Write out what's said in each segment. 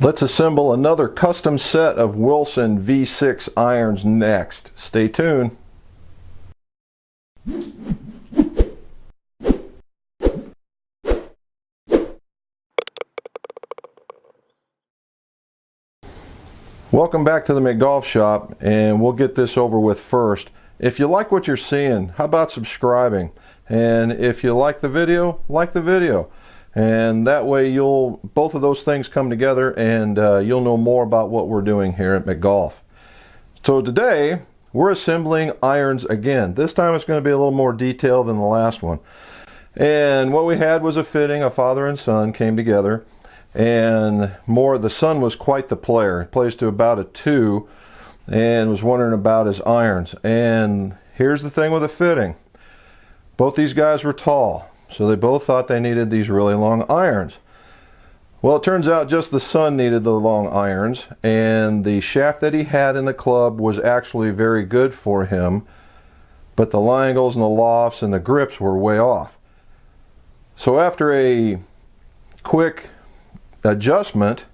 Let's assemble another custom set of Wilson V6 irons next. Stay tuned. Welcome back to the McGolf shop, and we'll get this over with first. If you like what you're seeing, how about subscribing? And if you like the video, and that way both of those things come together, and you'll know more about what we're doing here at McGolf. So today we're assembling irons again. This time it's going to be a little more detailed than the last one. And what we had was a fitting. A father and son came together, and the son was quite the player. He plays to about a 2 and was wondering about his irons. And here's the thing with a fitting. Both these guys were tall, so they both thought they needed these really long irons. Well, it turns out just the son needed the long irons, and the shaft that he had in the club was actually very good for him, but the lie angles and the lofts and the grips were way off. So after a quick adjustment,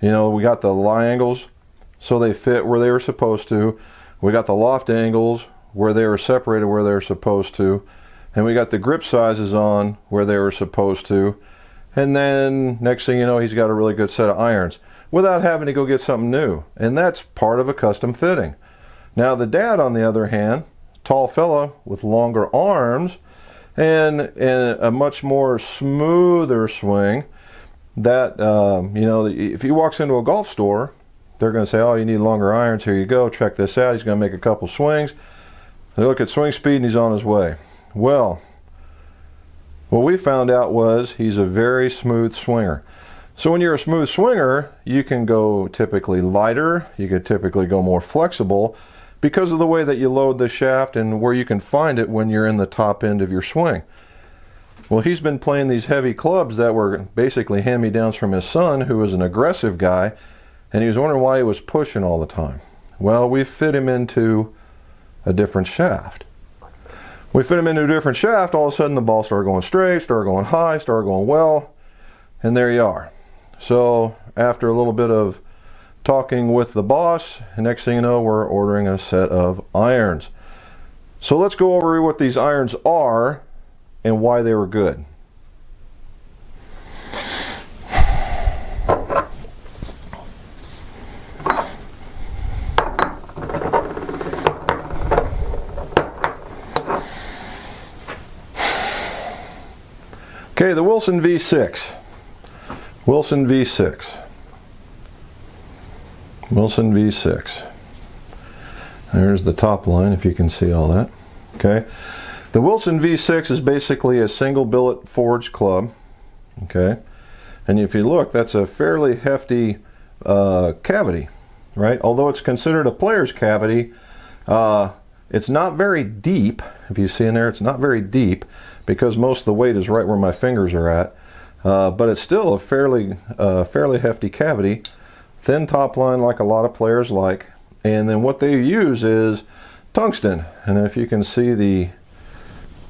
we got the lie angles so they fit where they were supposed to. We got the loft angles where they were separated where they were supposed to. And we got the grip sizes on where they were supposed to. And then next thing you know, he's got a really good set of irons without having to go get something new. And that's part of a custom fitting. Now the dad, on the other hand, tall fella with longer arms and a much more smoother swing, that if he walks into a golf store, they're going to say, oh, you need longer irons, here you go, check this out. He's going to make a couple swings. They look at swing speed and he's on his way. Well, what we found out was he's a very smooth swinger. So when you're a smooth swinger, you can go typically lighter, you could typically go more flexible because of the way that you load the shaft and where you can find it when you're in the top end of your swing. Well, he's been playing these heavy clubs that were basically hand-me-downs from his son, who was an aggressive guy, and he was wondering why he was pushing all the time. Well, we fit him into a different shaft. We fit him into a different shaft, all of a sudden the ball started going straight, started going high, started going well, and there you are. So after a little bit of talking with the boss, next thing you know, we're ordering a set of irons. So let's go over what these irons are and why they were good. Okay, the Wilson V6. Wilson V6. Wilson V6. There's the top line, if you can see all that. Okay. The Wilson V6 is basically a single billet forged club. Okay. And if you look, that's a fairly hefty cavity, right? Although it's considered a player's cavity, it's not very deep. If you see in there, it's not very deep because most of the weight is right where my fingers are at. But it's still a fairly hefty cavity. Thin top line like a lot of players like. And then what they use is tungsten. And if you can see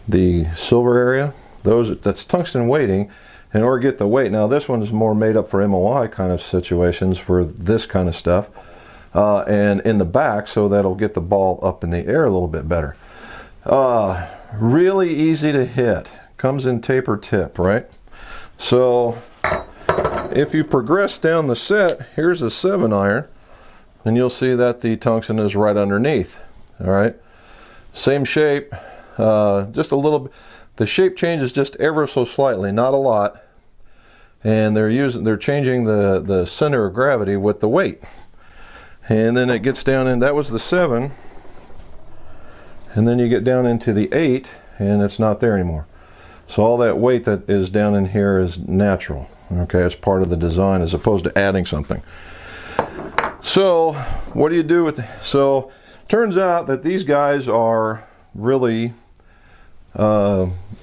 the silver area, that's tungsten weighting in order to get the weight. Now this one is more made up for MOI kind of situations for this kind of stuff. And in the back, so that'll get the ball up in the air a little bit better. Really easy to hit. Comes in taper tip, right? So if you progress down the set, here's a 7-iron, and you'll see that the tungsten is right underneath. All right, same shape, just a little bit. The shape changes just ever so slightly, not a lot, and they're changing the center of gravity with the weight. And then it gets down in, that was the 7, and then you get down into the 8, and it's not there anymore. So all that weight that is down in here is natural. Okay, it's part of the design as opposed to adding something. So what do you do with so turns out that these guys are really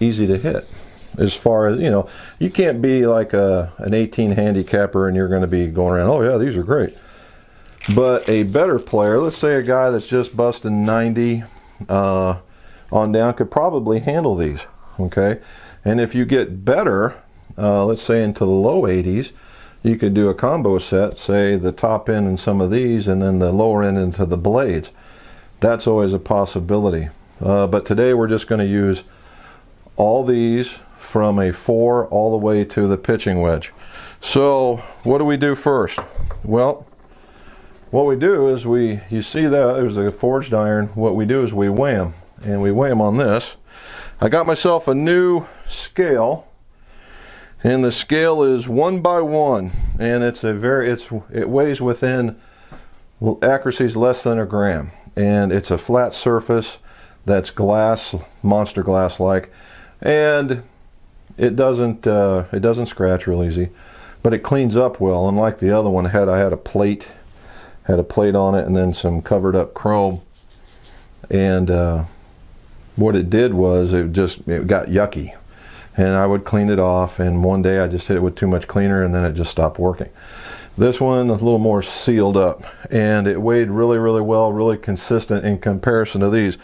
easy to hit. As far as, you can't be like an 18 handicapper and you're going to be going around, oh yeah, these are great. But a better player, let's say a guy that's just busting 90 on down, could probably handle these. Okay, and if you get better, let's say into the low 80s, you could do a combo set, say the top end in some of these and then the lower end into the blades. That's always a possibility. But today we're just going to use all these from a 4 all the way to the pitching wedge. So what do we do first? Well, what we do is you see that there's a forged iron. What we do is we weigh them, and we weigh them on this. I got myself a new scale, and the scale is 1 by 1, and it weighs within, well, accuracy is less than a gram, and it's a flat surface that's glass, monster glass like, and it doesn't scratch real easy, but it cleans up well. Unlike the other one, I had a plate on it and then some covered up chrome, and what it did was it got yucky, and I would clean it off, and one day I just hit it with too much cleaner and then it just stopped working. This one a little more sealed up, and it weighed really, really well, really consistent in comparison to these.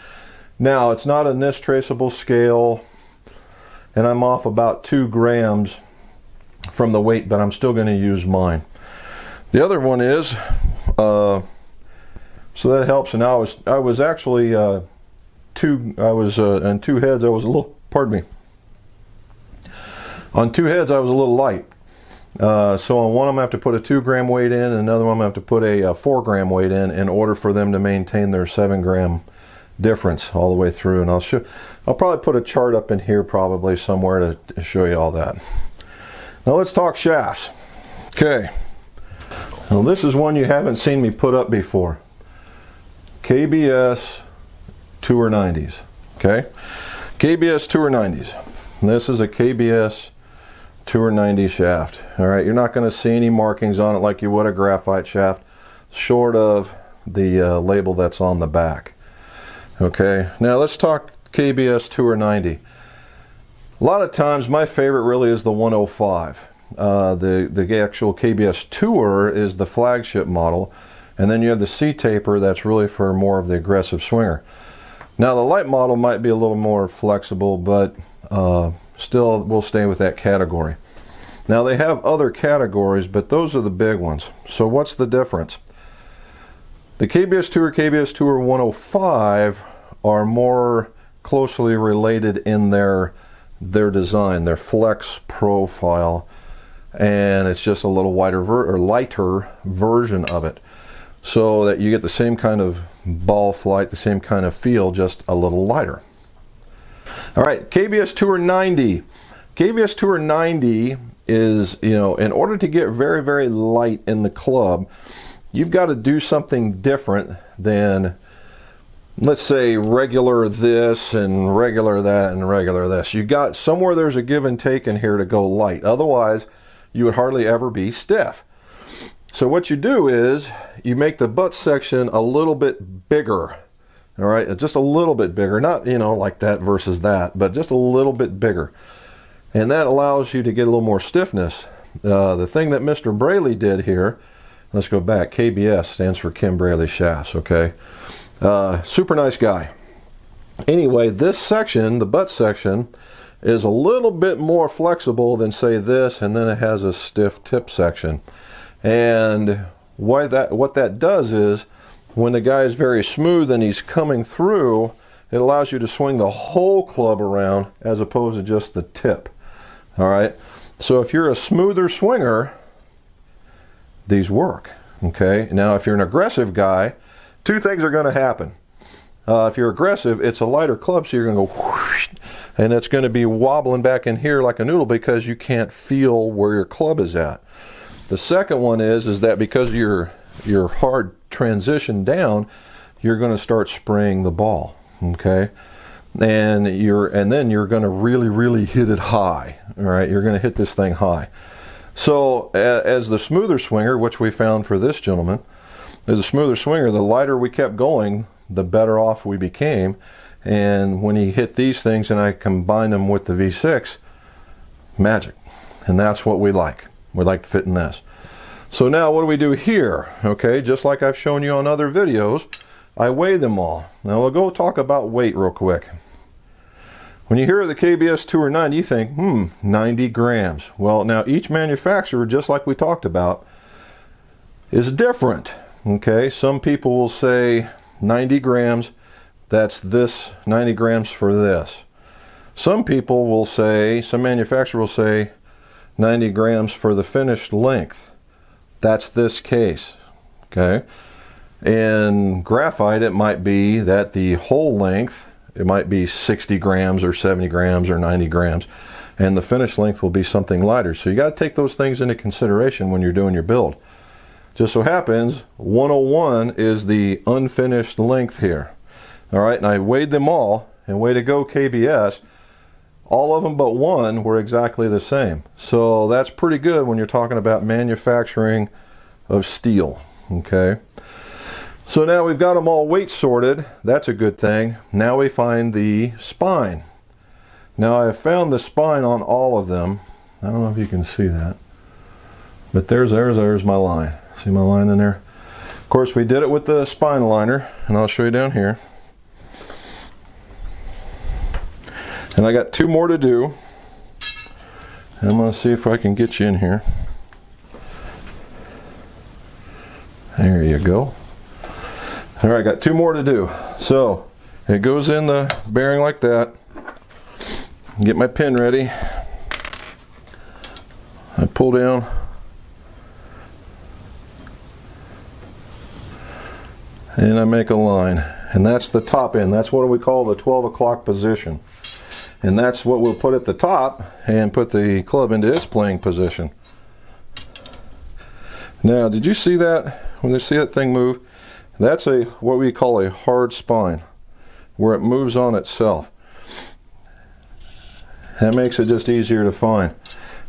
Now, it's not a NIST traceable scale, and I'm off about 2 grams from the weight, but I'm still going to use mine. The other one is, so that helps. And now I was actually on 2 heads. I was a little, pardon me. On 2 heads, I was a little light. So on one, I'm going to have to put a 2 gram weight in, and another one, I'm going to have to put a 4 gram weight in order for them to maintain their 7 gram difference all the way through. And I'll probably put a chart up in here probably somewhere to show you all that. Now let's talk shafts. Okay. Now this is one you haven't seen me put up before. KBS Tour 90s. Okay. KBS Tour 90s. And this is a KBS Tour 90 shaft. All right. You're not going to see any markings on it like you would a graphite shaft, short of the label that's on the back. Okay. Now let's talk KBS Tour 90. A lot of times my favorite really is the 105. The actual KBS Tour is the flagship model, and then you have the C-taper that's really for more of the aggressive swinger. Now the light model might be a little more flexible, but still we'll stay with that category. Now they have other categories, but those are the big ones. So what's the difference? The KBS Tour 105 are more closely related in their design, their flex profile, and it's just a little lighter version of it, so that you get the same kind of ball flight, the same kind of feel, just a little lighter. All right, KBS Tour 90. KBS Tour 90 is, in order to get very, very light in the club, you've got to do something different than, let's say, regular this and regular that and regular this. You got somewhere there's a give and take in here to go light. Otherwise, you would hardly ever be stiff. So what you do is you make the butt section a little bit bigger. All right, just a little bit bigger, not like that versus that, but just a little bit bigger, and that allows you to get a little more stiffness. The thing that Mr. Braley did here, let's go back. KBS stands for Kim Braley Shafts. Okay. Super nice guy. Anyway, this section, the butt section, is a little bit more flexible than, say, this, and then it has a stiff tip section. And what that does is, when the guy is very smooth and he's coming through, it allows you to swing the whole club around as opposed to just the tip. All right. So if you're a smoother swinger, these work. Okay. Now, if you're an aggressive guy, 2 things are going to happen. If you're aggressive, it's a lighter club, so you're going to go whoosh, and it's going to be wobbling back in here like a noodle because you can't feel where your club is at. The second one is that because your hard transition down, you're going to start spraying the ball. Okay, and then you're going to really, really hit it high. All right, you're going to hit this thing high. So as the smoother swinger, which we found for this gentleman, as a smoother swinger, the lighter we kept going, the better off we became. And when he hit these things and I combined them with the V6, magic. And that's what we like. We like to fit in this. So now what do we do here? Okay, just like I've shown you on other videos, I weigh them all. Now we'll go talk about weight real quick. When you hear the KBS Tour 90, you think, 90 grams. Well, now each manufacturer, just like we talked about, is different. Okay, some people will say 90 grams, that's this, 90 grams for this. Some people will say, some manufacturer will say 90 grams for the finished length. That's this case. Okay, in graphite it might be that the whole length, it might be 60 grams or 70 grams or 90 grams, and the finished length will be something lighter. So you got to take those things into consideration when you're doing your build. Just so happens 101 is the unfinished length here. All right, and I weighed them all, and way to go KBS. All of them but one were exactly the same. So that's pretty good when you're talking about manufacturing of steel. Okay, so now we've got them all weight sorted. That's a good thing. Now we find the spine. Now I have found the spine on all of them. I don't know if you can see that, but there's my line. See my line in there? Of course, we did it with the spine liner, and I'll show you down here. And I got 2 more to do. And I'm going to see if I can get you in here. There you go. All right, got 2 more to do. So it goes in the bearing like that. Get my pin ready. I pull down. And I make a line, and that's the top end. That's what we call the 12 o'clock position, and that's what we'll put at the top and put the club into its playing position. Now, did you see that? When you see that thing move, that's what we call a hard spine, where it moves on itself. That makes it just easier to find.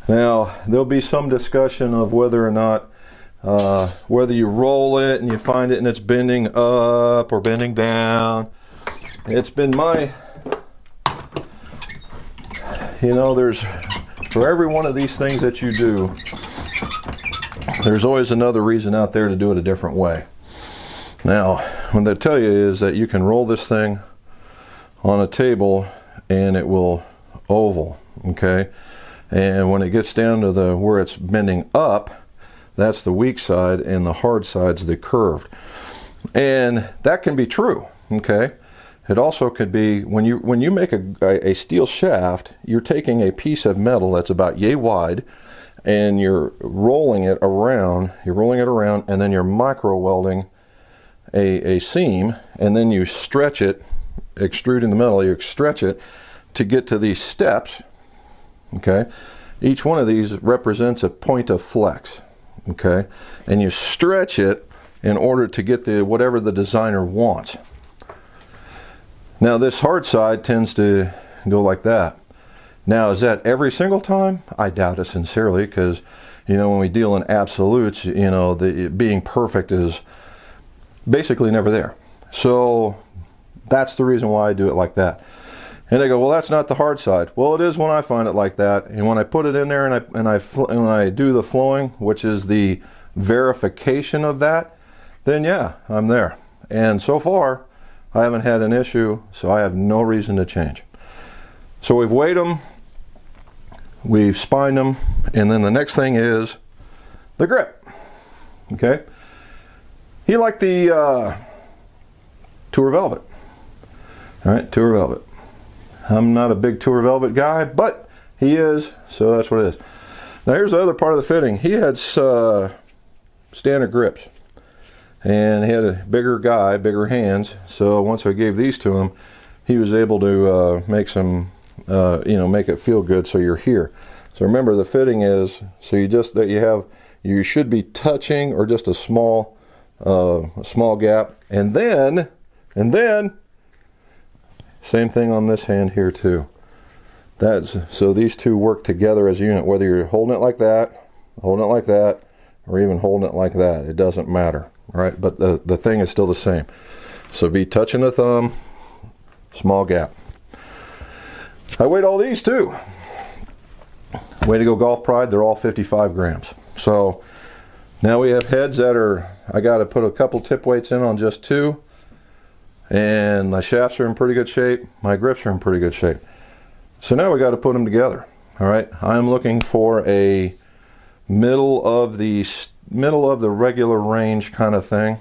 Now, there'll be some discussion of whether or not whether you roll it and you find it and it's bending up or bending down. It's been my, there's, for every one of these things that you do, there's always another reason out there to do it a different way. Now, what they tell you is that you can roll this thing on a table and it will oval, okay? And when it gets down to where it's bending up, that's the weak side, and the hard side's the curved. And that can be true, okay? It also could be, when you make a steel shaft, you're taking a piece of metal that's about yay wide, and you're rolling it around, and then you're micro welding a seam, and then you stretch it, extruding the metal, you stretch it to get to these steps, okay? Each one of these represents a point of flex. Okay, and you stretch it in order to get whatever the designer wants. Now this hard side tends to go like that. Now, is that every single time? I doubt it sincerely, because when we deal in absolutes, being perfect is basically never there. So that's the reason why I do it like that. And they go, well, that's not the hard side. Well, it is when I find it like that. And when I put it in there and I do the flowing, which is the verification of that, then yeah, I'm there. And so far, I haven't had an issue, so I have no reason to change. So we've weighed them, we've spined them, and then the next thing is the grip. Okay? He liked the Tour Velvet. All right, Tour Velvet. I'm not a big Tour Velvet guy, but he is, so that's what it is. Now here's the other part of the fitting. He had standard grips, and he had a bigger guy, bigger hands, so once I gave these to him, he was able to make some, make it feel good so you're here. So remember, the fitting is, so you should be touching or just a small gap, and then same thing on this hand here too. So these two work together as a unit, whether you're holding it like that, or even holding it like that. It doesn't matter, right? But the thing is still the same. So be touching the thumb, small gap. I weighed all these too. Way to go, Golf Pride. They're all 55 grams. So now we have heads that I got to put a couple tip weights in on just 2. And my shafts are in pretty good shape. My grips are in pretty good shape. So now we got to put them together. All right, I'm looking for a middle of the regular range kind of thing,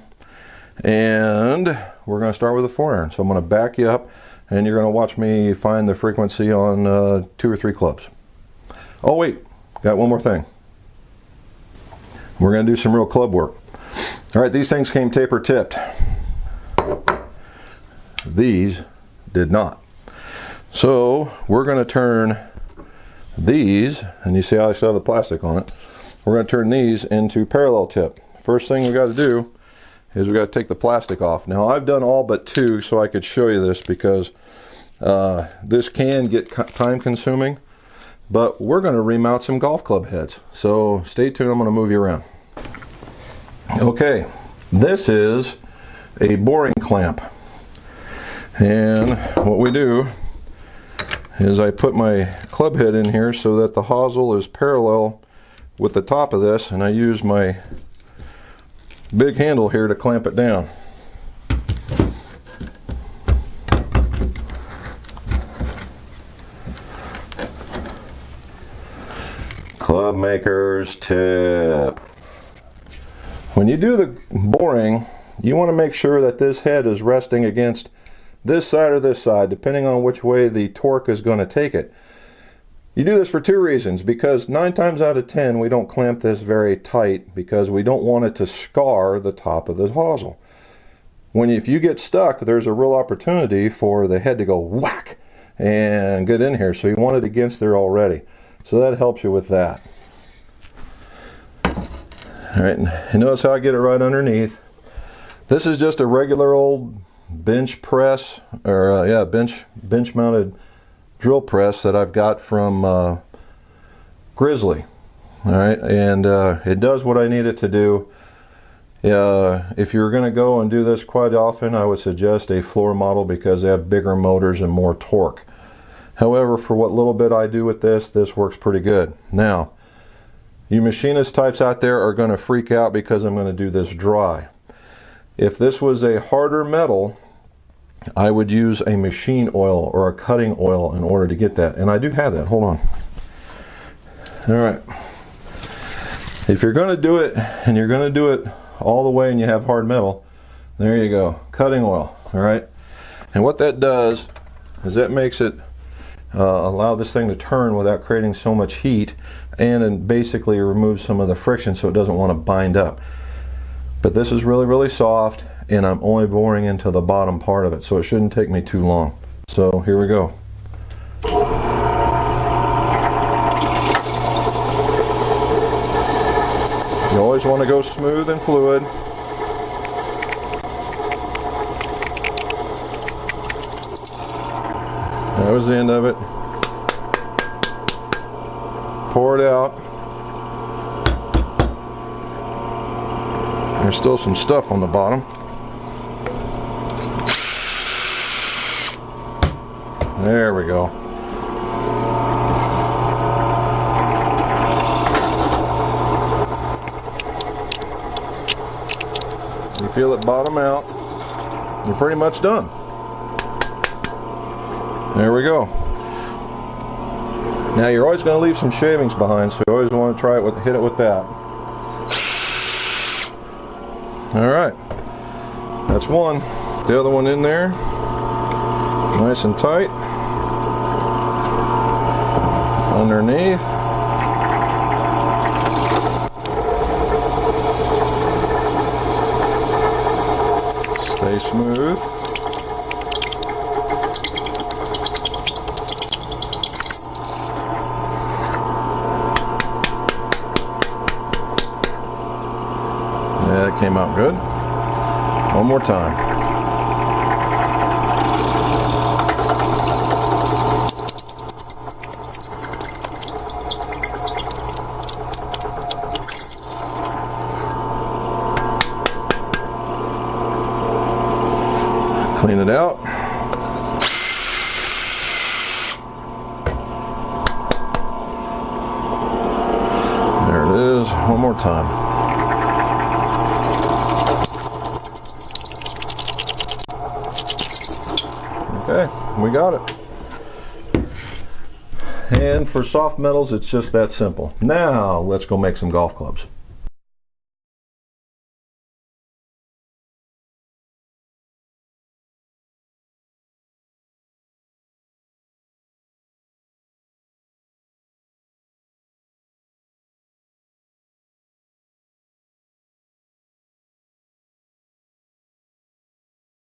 and we're going to start with a 4-iron. So I'm going to back you up, and you're going to watch me find the frequency on 2 or 3 clubs. Oh wait, got one more thing. We're going to do some real club work. All right, these things came taper tipped. These did not. So we're going to turn these, and you see how I still have the plastic on it, we're going to turn these into parallel tip. First thing we got to do is we got to take the plastic off. Now I've done all but 2 so I could show you this, because this can get time consuming, but we're going to remount some golf club heads. So stay tuned, I'm going to move you around. Okay, this is a boring clamp, and what we do is I put my club head in here so that the hosel is parallel with the top of this, and I use my big handle here to clamp it down. Club maker's tip. When you do the boring, you want to make sure that this head is resting against this side or this side, depending on which way the torque is going to take it. You do this for 2 reasons, because 9 times out of 10 we don't clamp this very tight because we don't want it to scar the top of the hosel. If you get stuck, there's a real opportunity for the head to go whack and get in here, so you want it against there already. So that helps you with that. Alright, and notice how I get it right underneath. This is just a regular old bench press, or bench mounted drill press that I've got from Grizzly. Alright, and it does what I need it to do. If you're going to go and do this quite often, I would suggest a floor model because they have bigger motors and more torque. However, for what little bit I do with this works pretty good. Now, you machinist types out there are going to freak out because I'm going to do this dry. If this was a harder metal, I would use a machine oil or a cutting oil in order to get that. And I do have that. Hold on. Alright. If you're going to do it, and you're going to do it all the way and you have hard metal, there you go. Cutting oil. Alright. And what that does is that makes it allow this thing to turn without creating so much heat, and it basically removes some of the friction so it doesn't want to bind up. But this is really, really soft, and I'm only boring into the bottom part of it, so it shouldn't take me too long. So here we go. You always want to go smooth and fluid. That was the end of it. Pour it out. There's still some stuff on the bottom. There we go. You feel it bottom out. You're pretty much done. There we go. Now you're always going to leave some shavings behind, so you always want to try it hit it with that. Alright, that's one. The other one in there, nice and tight. Underneath. Stay smooth. Yeah, that came out good. One more time. Clean it out. There it is. One more time. Okay, we got it. And for soft metals, it's just that simple. Now let's go make some golf clubs.